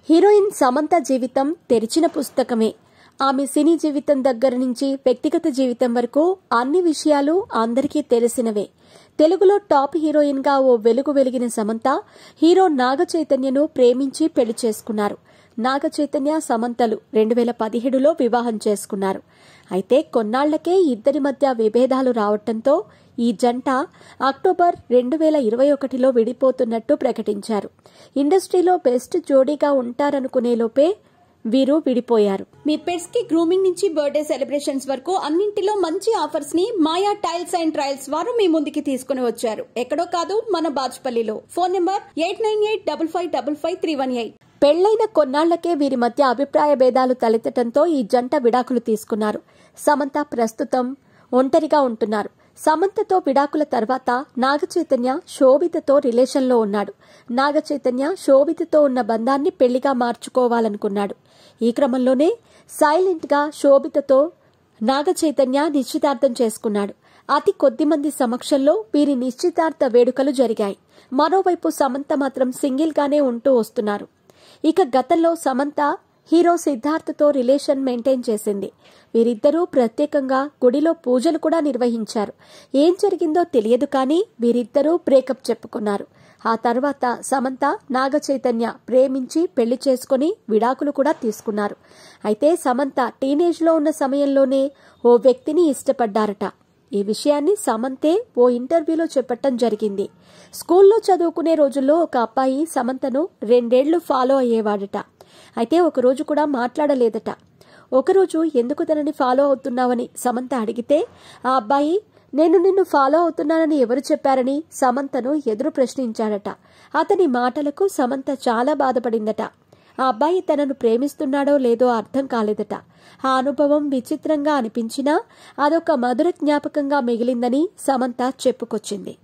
Heroine Samantha జీవితం తెరిచిన పుస్తకమే. ఆమె సినీ జీవితం దగ్గర నుంచి వ్యక్తిగత జీవితం వరకు అన్ని విషయాలు అందరికీ తెలిసినవే. తెలుగులో టాప్ హీరోయిన్ గా ఓ వెలుగు వెలిగిన సమంత హీరో నాగ చైతన్యను ప్రేమించి పెళ్లి చేసుకున్నారు. నాగ చైతన్య సమంతలు 2017లో వివాహం చేసుకున్నారు. అయితే కొన్నాళ్లకే ఇద్దరి మధ్య విభేదాలు రావడంతో ఈ జంట అక్టోబర్ 2021లో విడిపోతున్నట్టు ప్రకటించారు. ఇండస్ట్రీలో బెస్ట్ జోడీగా ఉంటారనుకునే లోపే వీరు విడిపోయారు. మీ పెట్స్ కి గ్రూమింగ్ నుంచి బర్త్డే సెలబ్రేషన్స్ వరకు అన్నింటిలో మంచి ఆఫర్స్ ని మాయా టైల్స్ అండ్ ట్రయల్స్ వారు మీ ముందుకి తీసుకుని వచ్చారు. ఎక్కడో కాదు, మన బాజ్పల్లిలో. Phone number 8985555318. పెళ్లైన కొన్నాళ్లకే వీరి మధ్య అభిప్రాయ భేదాలు తలెత్తడంతో ఈ జంట విడాకులు తీసుకున్నారు. సమంత ప్రస్తుతం ఒంటరిగా ఉంటున్నారు. సమంతతో విడాకుల తర్వాత నాగ చైతన్య శోభితతో రిలేషన్లో ఉన్నాడు. నాగ చైతన్య శోభితతో ఉన్న బంధాన్ని పెళ్లిగా మార్చుకోవాలనుకున్నాడు. ఈ క్రమంలోనే సైలెంట్ గా శోభితతో నాగ చైతన్య నిశ్చితార్థం చేసుకున్నాడు. అతి కొద్ది మంది సమక్షంలో వీరి నిశ్చితార్థ వేడుకలు జరిగాయి. మరోవైపు సమంత మాత్రం సింగిల్ గానే ఉంటూ వస్తున్నారు. ఇక గతంలో సమంత హీరో సిద్ధార్థతో రిలేషన్ మెయింటైన్ చేసింది. వీరిద్దరూ ప్రత్యేకంగా గుడిలో పూజలు కూడా నిర్వహించారు. ఏం జరిగిందో తెలియదు కానీ వీరిద్దరూ బ్రేకప్ చెప్పుకున్నారు. ఆ తర్వాత సమంత నాగ చైతన్య ప్రేమించి పెళ్లి చేసుకుని విడాకులు కూడా తీసుకున్నారు. అయితే సమంత టీనేజ్లో ఉన్న సమయంలోనే ఓ వ్యక్తిని ఇష్టపడ్డారట. ఈ విషయాన్ని సమంతే ఓ ఇంటర్వ్యూలో చెప్పటం జరిగింది. స్కూల్లో చదువుకునే రోజుల్లో ఒక అబ్బాయి సమంతను 2 ఏళ్లు ఫాలో అయ్యేవాడట. అయితే ఒకరోజు కూడా మాట్లాడలేదట. ఒకరోజు ఎందుకు తనని ఫాలో అవుతున్నావని సమంత అడిగితే ఆ అబ్బాయి నేను నిన్ను ఫాలో అవుతున్నానని ఎవరు చెప్పారని సమంతను ఎదురు ప్రశ్నించాడట. అతని మాటలకు సమంత చాలా బాధపడిందట. ఆ అబ్బాయి తనను ప్రేమిస్తున్నాడో లేదో అర్థం కాలేదట. ఆ అనుభవం విచిత్రంగా అనిపించినా అదొక మధుర జ్ఞాపకంగా మిగిలిందని సమంత చెప్పుకొచ్చింది.